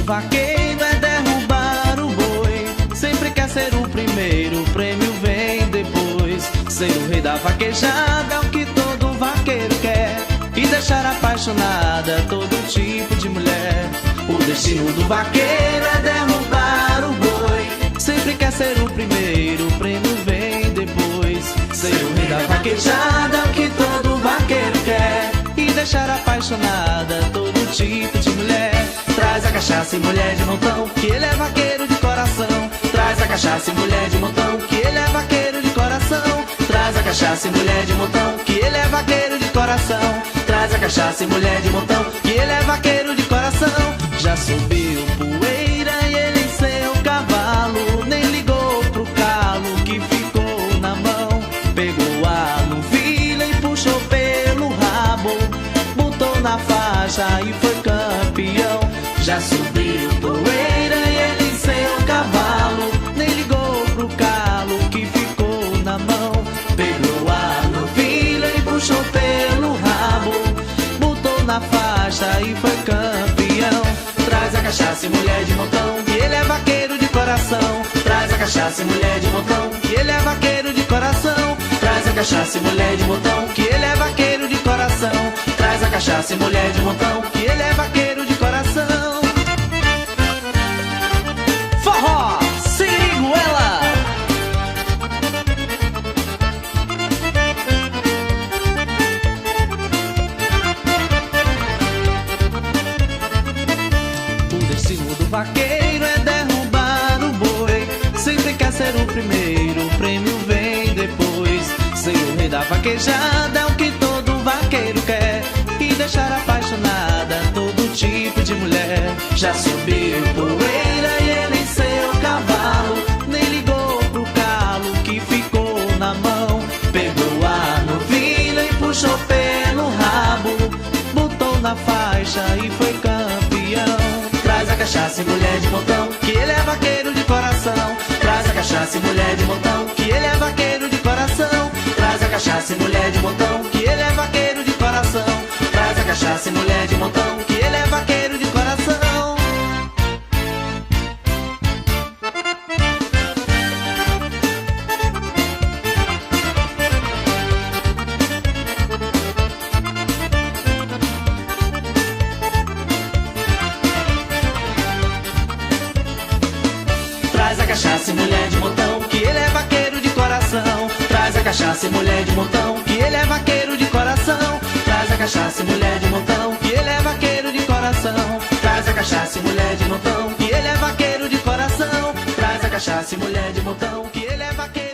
vaqueiro é derrubar o boi. Sempre quer ser o primeiro, o prêmio vem depois. Ser o rei da vaquejada é o que todo vaqueiro quer, e deixar apaixonada todo tipo de mulher. O destino do vaqueiro é derrubar o boi. Sempre quer ser o primeiro, o prêmio vem depois. Ser o rei da vaquejada é o que todo vaqueiro quer, e deixar apaixonada todo tipo de mulher. Traz a cachaça e mulher de montão, que ele é vaqueiro de coração. Traz a cachaça e mulher de montão, que ele é vaqueiro de coração. Traz a cachaça e mulher de montão, que ele é vaqueiro de coração. Traz a cachaça e mulher de montão, que ele é vaqueiro de coração. Já subiu poeira e ele em seu cavalo, nem ligou pro calo que ficou na mão. Pegou a novilha e puxou pelo rabo, botou na faixa e foi campeão. Já subiu poeira e ele em seu cavalo, nem ligou pro calo que ficou na mão. Pegou a novilha e puxou pelo rabo, botou na faixa e foi campeão. Traz a cachaça e mulher de montão, que ele é vaqueiro de coração. Traz a cachaça e mulher de montão, que ele é vaqueiro de coração. Traz a cachaça e mulher de montão, que ele é vaqueiro de coração. Traz a cachaça e mulher de montão, que ele é vaqueiro de coração. Forró, Siriguela. O destino do vaqueiro é derrubar o boi. Sempre quer ser o primeiro, o prêmio vem depois. Ser o rei da vaquejada é o que todo vaqueiro quer, e deixar apaixonada todo tipo de mulher. Já subiu poeira e ele em seu cavalo, nem ligou pro calo que ficou na mão. Pegou a novilha e puxou pelo rabo, botou na faixa e foi campeão. Traz a cachaça e mulher de montão, que ele é vaqueiro de coração. Traz a cachaça e mulher de montão, que ele é vaqueiro de coração. Traz a cachaça e mulher de montão, que ele é vaqueiro de coração. Traz a cachaça e mulher de montão, que ele é vaqueiro de coração. Traz a cachaça e mulher de montão, que ele é vaqueiro de coração. Traz a cachaça e mulher de montão, que ele é vaqueiro de coração. Traz a cachaça e mulher de montão, que ele é vaqueiro de coração. Traz a cachaça e mulher de montão, que ele é vaqueiro de coração. Traz a cachaça e mulher de montão, que ele é vaqueiro